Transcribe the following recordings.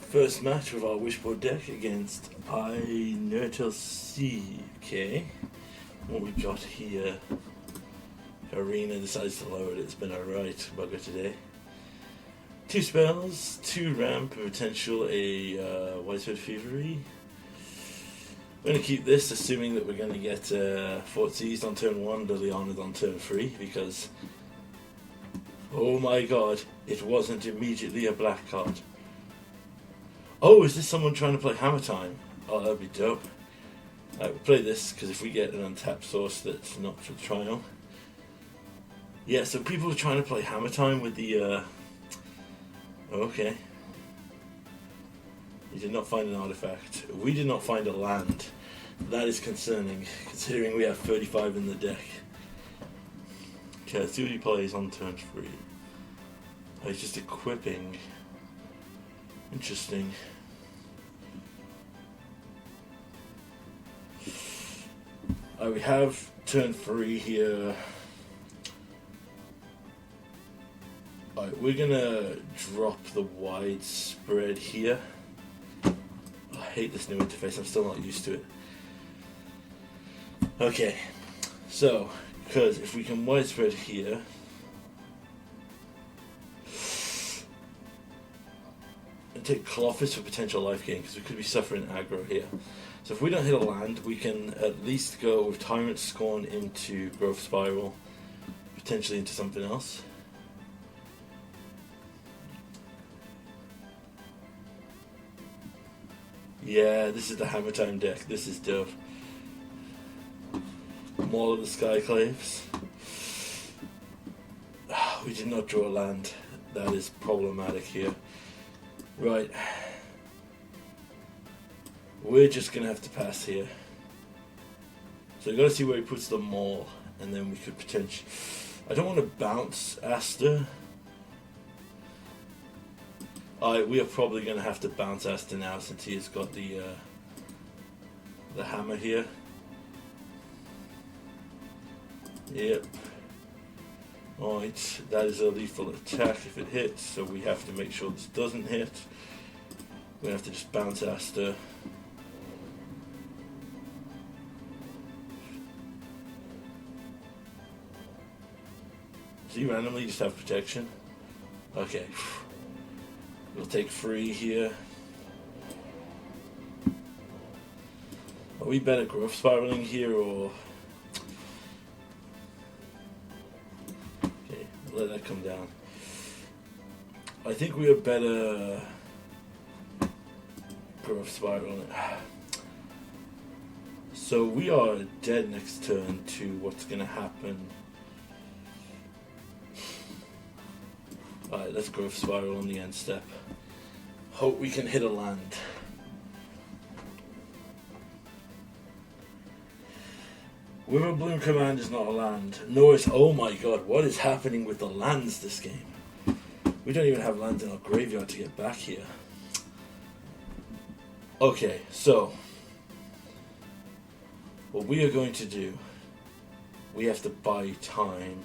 First match with our Wishboard deck against Inertal C. Okay. What we got here. Arena decides to lower it. It's been a right bugger today. 2 spells, 2 ramp, potential a Widespread Thievery. We're going to keep this, assuming that we're going to get Fort Seized on turn 1, Lily Honored on turn 3, because oh my god, it wasn't immediately a black card. Oh, is this someone trying to play Hammer Time? Oh, that'd be dope. Alright, we'll play this, because if we get an untapped source that's not for trial. Yeah, so people are trying to play Hammer Time with the, okay. You did not find an artifact. We did not find a land. That is concerning, considering we have 35 in the deck. Okay, let's see what he plays on turn 3. Oh, he's just equipping. Interesting. We have turn 3 here. Alright, we're gonna drop the widespread here. I hate this new interface, I'm still not used to it. Okay, so, because if we can widespread here, and take Colossus for potential life gain, because we could be suffering aggro here. So if we don't hit a land, we can at least go with Tyrant Scorn into Growth Spiral, potentially into something else. Yeah, this is the Hammer Time deck. This is dope. Maul of the Skyclaves. We did not draw land. That is problematic here. Right. We're just going to have to pass here. So we've got to see where he puts the Maul. And then we could potentially... I don't want to bounce Aster. We are probably going to have to bounce Aster now since he has got the hammer here. Yep. Alright, that is a lethal attack if it hits, so we have to make sure this doesn't hit. We have to just bounce Aster. Does he randomly just have protection? Okay. We'll take free here. Are we better growth spiraling here or... Okay, let that come down. I think we are better growth spiraling. So we are dead next turn to what's going to happen. Alright, let's growth spiral on the end step. Hope we can hit a land. River Bloom Command is not a land. No, it's... Oh my god, what is happening with the lands this game? We don't even have lands in our graveyard to get back here. Okay, so... what we are going to do... we have to buy time...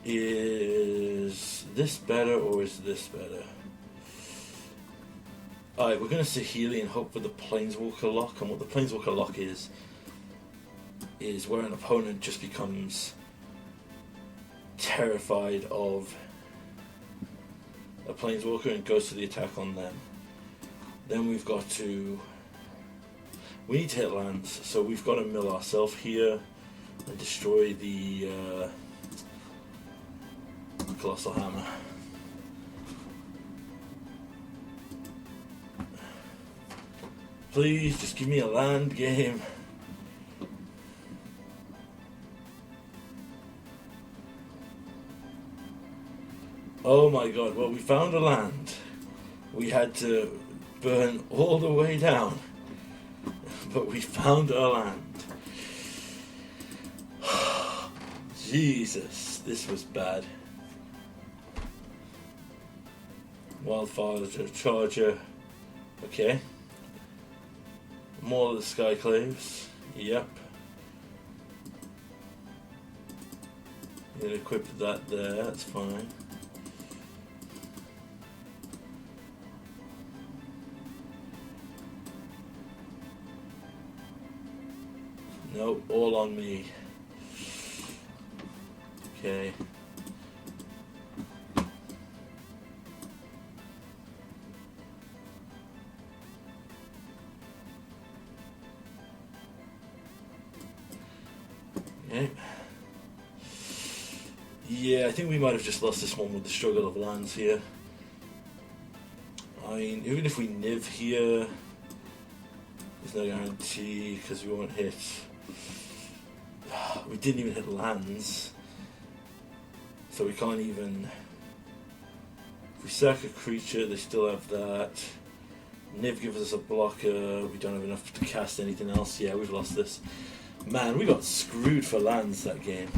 Is this better or is this better? Alright, we're going to Saheeli and hope for the Planeswalker lock. And what the Planeswalker lock is where an opponent just becomes terrified of a Planeswalker and goes to the attack on them. Then we've got to... we need to hit lands, so we've got to mill ourselves here and destroy the... Colossal Hammer. Please, just give me a land game. Oh my god, well we found a land. We had to burn all the way down. But we found a land. Jesus, this was bad. Wildfire Charger. Okay. More of the Skyclaves. Yep. I'm gonna equip that there, that's fine. No, all on me. Okay. Okay. Yeah, I think we might have just lost this one with the struggle of lands here. I mean, even if we NIV here, there's no guarantee because we won't hit. We didn't even hit lands, so we can't even. If we sack a creature, they still have that. NIV gives us a blocker. We don't have enough to cast anything else. Yeah, we've lost this. Man, we got screwed for lands that game.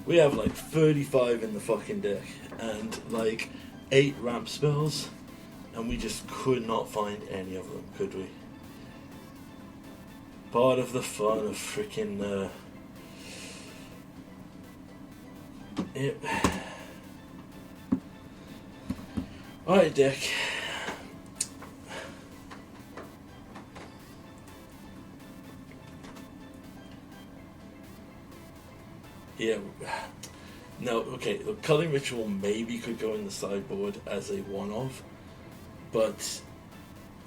We have like 35 in the fucking deck and like 8 ramp spells, and we just could not find any of them, could we? Part of the fun of freaking yep. Alright, deck. Yeah. No, okay, the Culling Ritual maybe could go in the sideboard as a one-off, but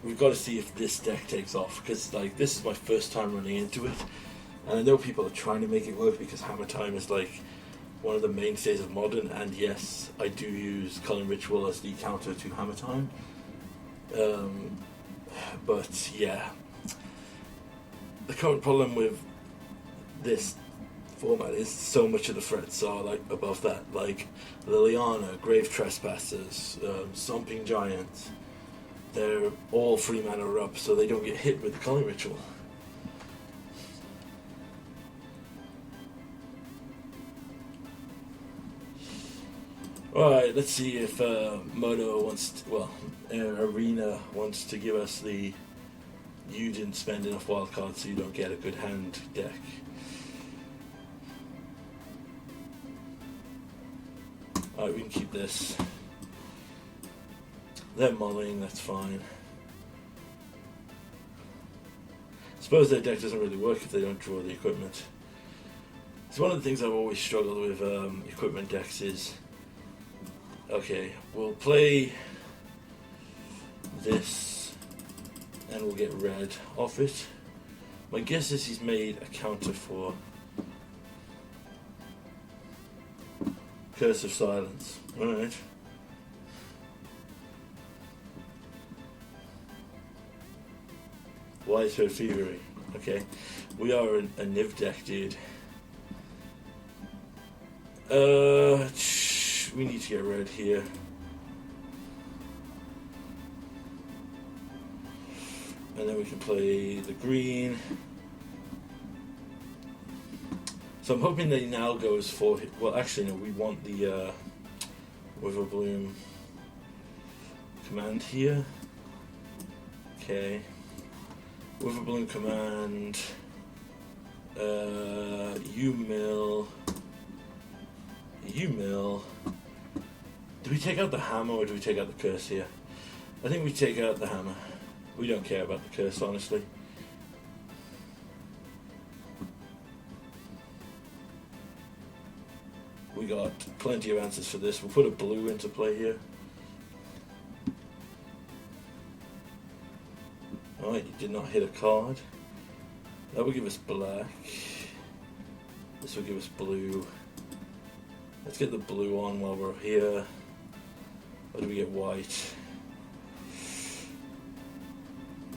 we've got to see if this deck takes off, because like this is my first time running into it, and I know people are trying to make it work because Hammer Time is like one of the mainstays of Modern, and yes, I do use Culling Ritual as the counter to Hammer Time, but yeah, the current problem with this format is so much of the threats are like above that, like Liliana, Grave Trespassers, Stomping Giants. They're all 3 mana up, so they don't get hit with the Culling Ritual. Alright, let's see if Moto wants to, well, Arena wants to give us the you didn't spend enough wildcards so you don't get a good hand deck. Alright, we can keep this. They're mulling, that's fine. Suppose their deck doesn't really work if they don't draw the equipment. It's one of the things I've always struggled with equipment decks is, okay, we'll play this and we'll get red off it. My guess is he's made a counter for Curse of Silence. Alright. Wise Her Thievery. Okay. We are a NIV deck, dude. We need to get red here. And then we can play the green. So I'm hoping that he now goes for, well actually no, we want the Witherbloom command here. Okay. Witherbloom command, you mill. Do we take out the hammer or do we take out the curse here? I think we take out the hammer. We don't care about the curse, honestly. We got plenty of answers for this. We'll put a blue into play here. Alright, you did not hit a card. That will give us black. This will give us blue. Let's get the blue on while we're here. Or do we get white?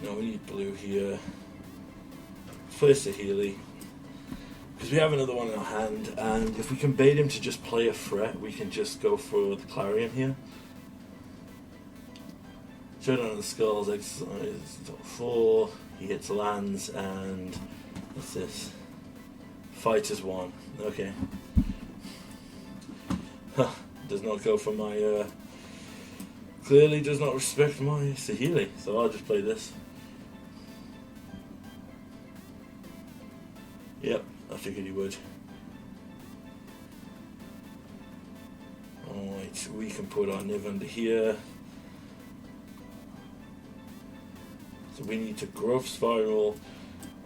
No, we need blue here. Place a Healy. Because we have another one in our hand, and if we can bait him to just play a threat, we can just go for the Clarion here. Showdown of the Skulls, exercise 4, he hits lands, and what's this? Fighters 1, okay. Huh, does not go for my, clearly does not respect my Saheeli, so I'll just play this. Yep, I figured he would. Alright, we can put our NIV under here. So we need to Growth Spiral,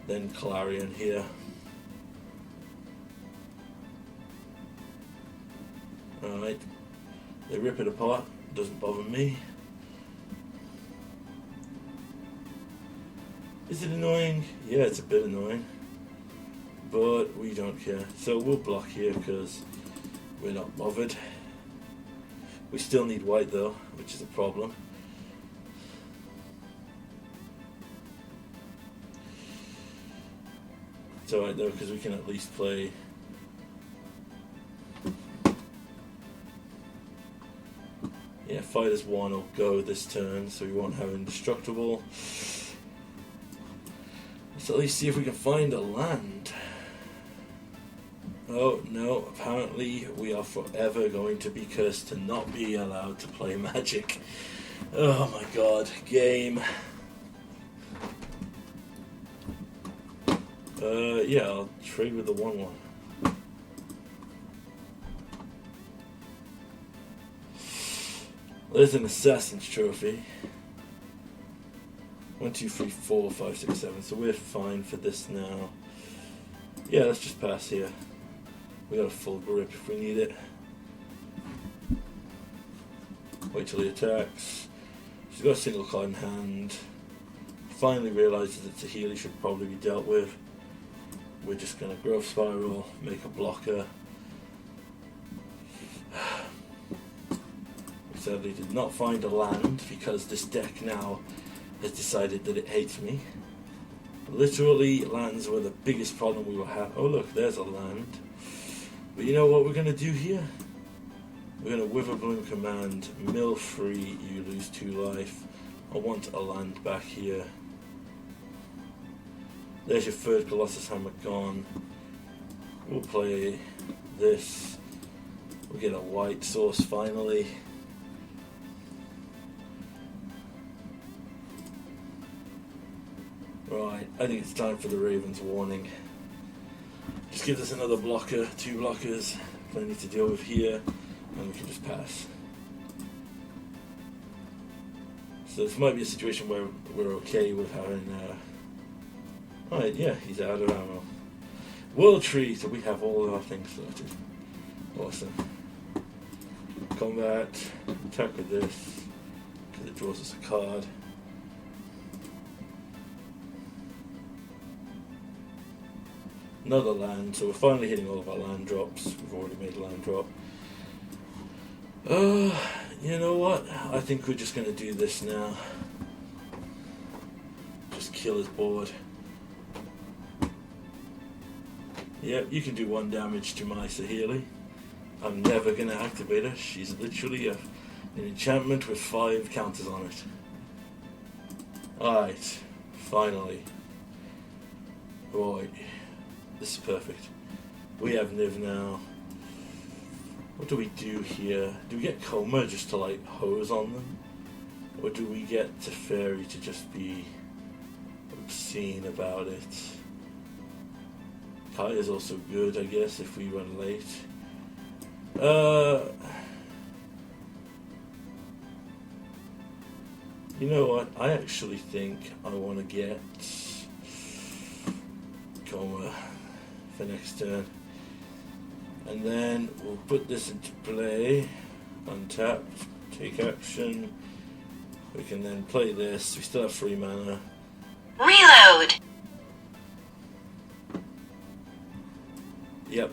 then Clarion here. Alright. They rip it apart. Doesn't bother me. Is it annoying? Yeah, it's a bit annoying. But we don't care. So we'll block here because we're not bothered. We still need white though, which is a problem. It's alright though, because we can at least play. Yeah, fighters 1 will go this turn, so we won't have indestructible. Let's at least see if we can find a land. Oh no, apparently we are forever going to be cursed to not be allowed to play Magic. Oh my god, game. Yeah, I'll trade with the 1/1. There's an Assassin's Trophy. 1, 2, 3, 4, 5, 6, 7. So we're fine for this now. Yeah, let's just pass here. We got a full grip if we need it. Wait till he attacks. She's got a single card in hand. Finally realizes it's a heal he should probably be dealt with. We're just going to Growth Spiral, make a blocker. We sadly did not find a land because this deck now has decided that it hates me. Literally, lands were the biggest problem we were having. Oh look, there's a land. But you know what we're going to do here? We're going to Witherbloom Command, mill free, you lose 2 life. I want a land back here. There's your third Colossus Hammer gone. We'll play this. We'll get a white source finally. Right, I think it's time for the Raven's Warning. Just gives us another blocker, 2 blockers, plenty to deal with here, and we can just pass. So this might be a situation where we're okay with having... Alright, yeah, he's out of ammo. World Tree, so we have all of our things sorted. Awesome. Combat, attack with this, because it draws us a card. Another land, so we're finally hitting all of our land drops. We've already made a land drop. You know what? I think we're just going to do this now. Just kill his board. Yep, you can do 1 damage to my Saheeli. I'm never going to activate her. She's literally an enchantment with 5 counters on it. Alright, finally. Right. This is perfect. We have NIV now. What do we do here? Do we get Coma just to like hose on them? Or do we get Teferi to just be obscene about it? Kai is also good, I guess, if we run late. You know what? I actually think I want to get Coma for next turn. And then we'll put this into play. Untap, take action. We can then play this. We still have 3 mana. Reload! Yep.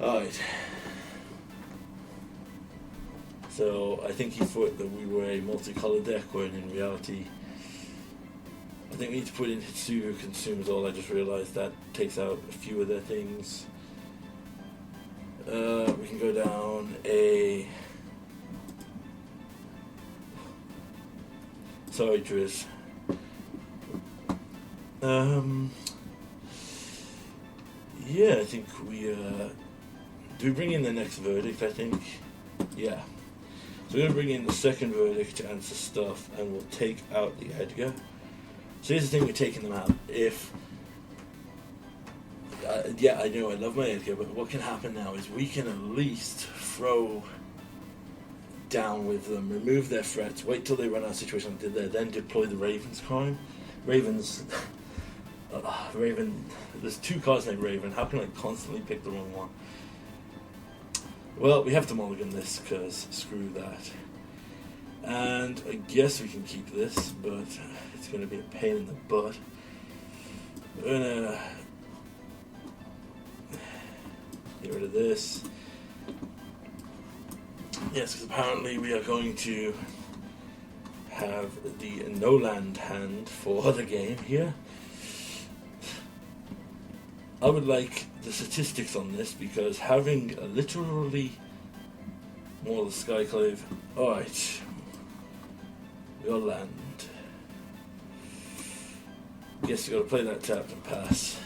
Alright. So I think he thought that we were a multicolored deck, when in reality I think we need to put in Hitsu, who consumes all. I just realized that takes out a few of their things. We can go down a... Sorry, Driz. Yeah, I think we... do we bring in the next verdict, I think? Yeah. So we're going to bring in the second verdict to answer stuff, and we'll take out the Edgar. So here's the thing, we're taking them out. If... yeah, I know I love my Edgar, but what can happen now is we can at least throw down with them, remove their threats, wait till they run out of situation like they did there, then deploy the Raven's Crime. Raven's... Raven... There's 2 cards named Raven. How can I constantly pick the wrong one? Well, we have to mulligan this because screw that. And I guess we can keep this, but it's going to be a pain in the butt. We're going to get rid of this. Yes, because apparently we are going to have the no land hand for the game here. I would like the statistics on this because having literally more of the Skyclave. Alright. We got land. Guess you gotta play that tapped and pass.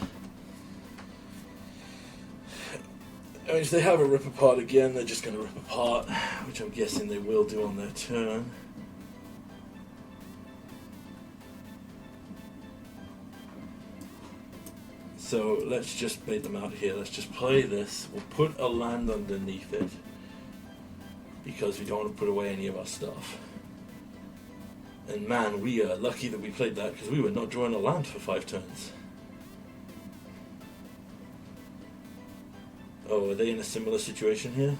I mean, if they have a rip apart again, they're just gonna rip apart, which I'm guessing they will do on their turn. So let's just bait them out here. Let's just play this. We'll put a land underneath it because we don't want to put away any of our stuff. And man, we are lucky that we played that because we were not drawing a land for 5 turns. Oh, are they in a similar situation here?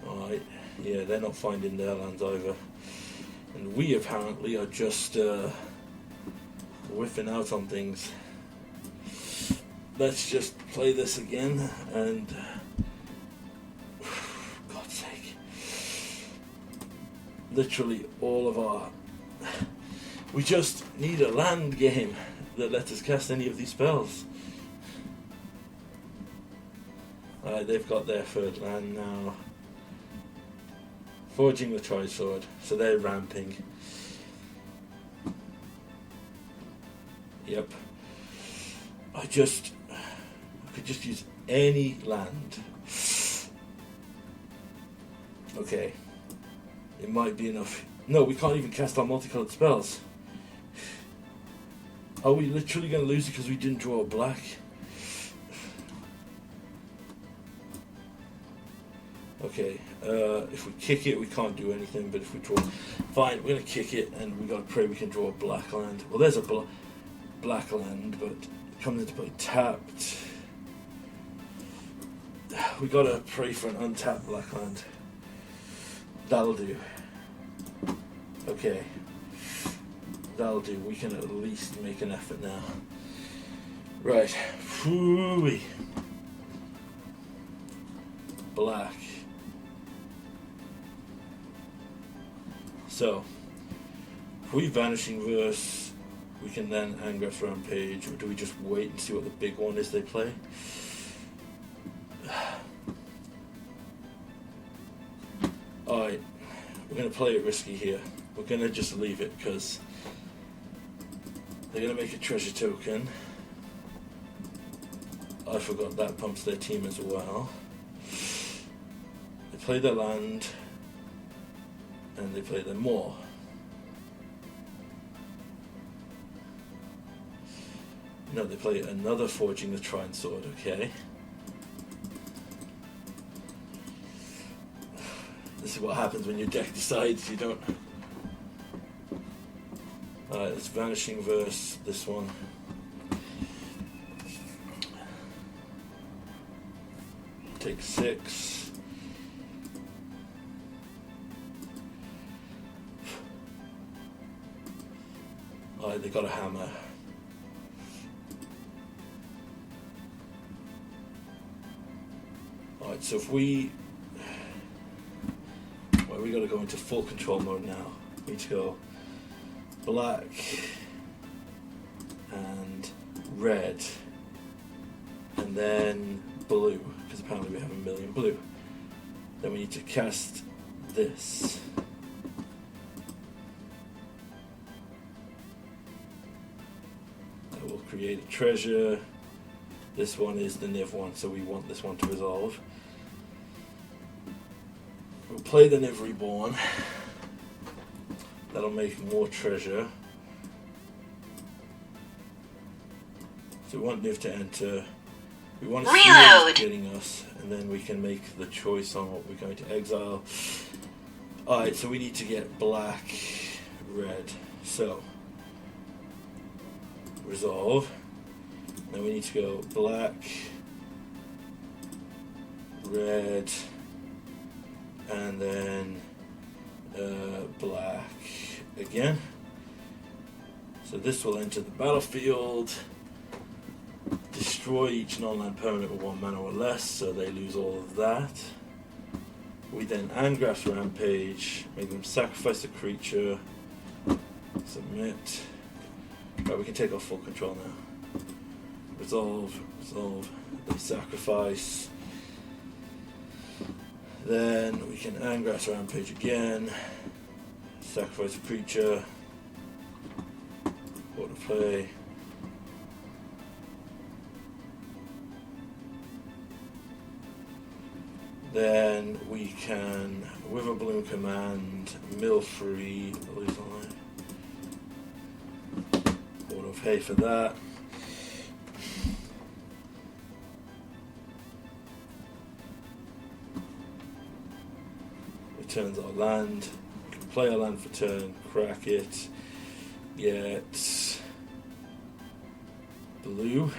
Alright, yeah, they're not finding their lands either. And we apparently are just whiffing out on things. Let's just play this again and God's sake, literally all of our we just need a land game that lets us cast any of these spells. Alright, they've got their 3rd land now. Forging the Tri-Sword, so they're ramping. Yep. I could just use any land. Okay. It might be enough. No, we can't even cast our multicolored spells. Are we literally going to lose it because we didn't draw a black? Okay, if we kick it, we can't do anything, but if we draw... Fine, we're going to kick it, and we got to pray we can draw a black land. Well, there's a black land, but it comes into play tapped. We got to pray for an untapped black land. That'll do. Okay. That'll do. We can at least make an effort now. Right. Whoo-wee. Black. So, if we Vanishing Verse, we can then Angrath's Rampage, or do we just wait and see what the big one is they play? Alright, we're going to play it risky here. We're going to just leave it because they're going to make a treasure token. I forgot that pumps their team as well. They play their land and they play their Moor. No, they play another Forging the Trine Sword, okay. This is what happens when your deck decides you don't... Alright, it's Vanishing Verse, this one. Take 6. Alright, they got a hammer. Alright, so if we... Well, we got to go into full control mode now. We need to go black and red and then blue, because apparently we have 1,000,000 blue. Then we need to cast this. That will create a treasure. This one is the NIV one, so we want this one to resolve. We'll play the NIV Reborn. That'll make more treasure. So we want NIV to enter. We want to see what it's getting us, and then we can make the choice on what we're going to exile. Alright, so we need to get black, red. So resolve. Now we need to go black, red, and then black again. So this will enter the battlefield, destroy each non-land permanent with 1 mana or less, so they lose all of that. We then Angraph's Rampage, make them sacrifice a creature, submit. Right, we can take off full control now. Resolve, they sacrifice. Then we can Angraph's Rampage again, sacrifice a creature, auto play. Then we can Wither Bloom command, mill free, lose a line. Auto pay for that. Returns our land. We can play our land for turn, crack it, get blue.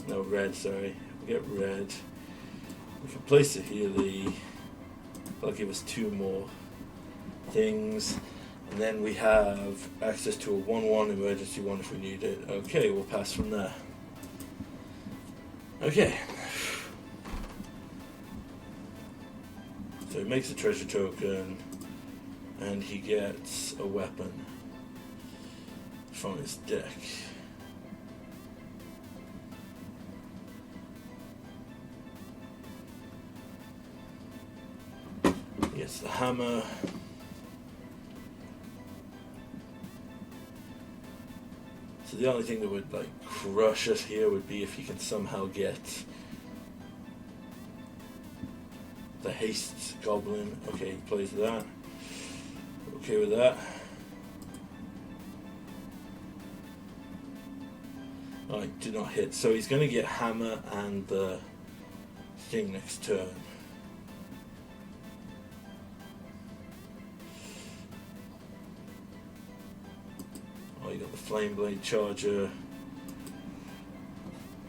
No, red, sorry. We get red. We can place a Healy. That'll give us 2 more things. And then we have access to a 1/1 emergency one if we need it. Okay, we'll pass from there. Okay. So he makes a treasure token, and he gets a weapon from his deck. He gets the hammer. So the only thing that would like crush us here would be if he can somehow get the haste goblin. Okay, he plays that. Okay with that. Alright, did not hit. So he's going to get hammer and the thing next turn. Oh, you got the flame blade charger.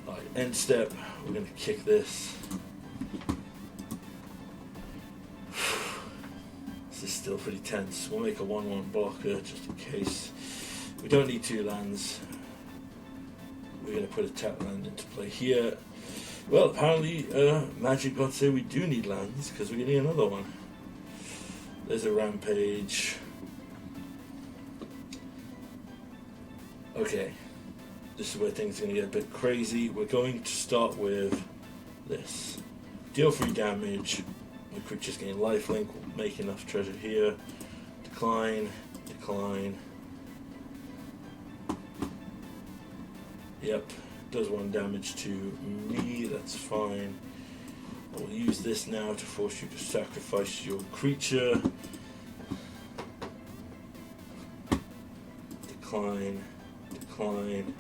Alright, end step. We're going to kick this. This is still pretty tense. We'll make a 1/1 blocker just in case. We don't need 2 lands. We're going to put a tap land into play here. Well, apparently Magic God say we do need lands because we're getting another one. There's a rampage. Okay, this is where things are going to get a bit crazy. We're going to start with this. Deal 3 damage. The creatures gain lifelink. We'll make enough treasure here. Decline. Decline. Yep, does 1 damage to me, that's fine. I will use this now to force you to sacrifice your creature. Decline, decline.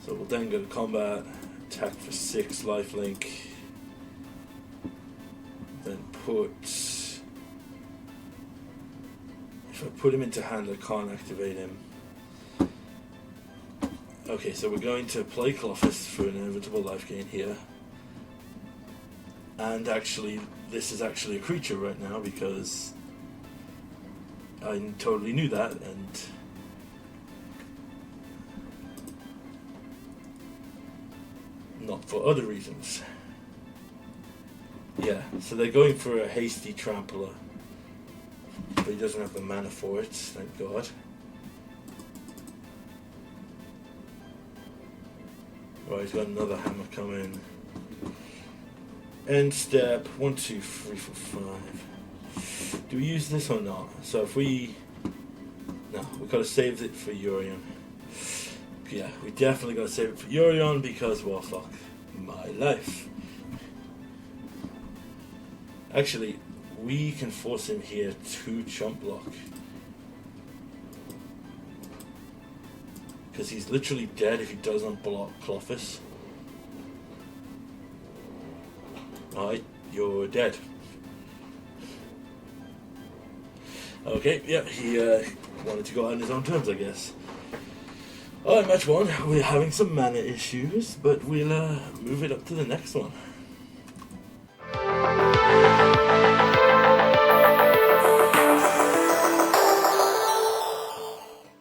So we'll then go to combat, attack for 6 lifelink. Then put... If I put him into hand, I can't activate him. Okay, so we're going to play Colossus for an inevitable life gain here. And actually, this is actually a creature right now because I totally knew that, and not for other reasons. Yeah, so they're going for a hasty trampler. But he doesn't have the mana for it, thank God. Right, he's got another hammer coming. End step, 1, 2, 3, 4, 5. Do we use this or not? So if we... No, we've got to save it for Yorion. Yeah, we definitely got to save it for Yorion because, well, fuck my life. Actually, we can force him here to chump block. Because he's literally dead if he doesn't block Colossus. Alright, you're dead. Okay, yeah, he wanted to go out on his own terms, I guess. Alright, match one. We're having some mana issues, but we'll move it up to the next one.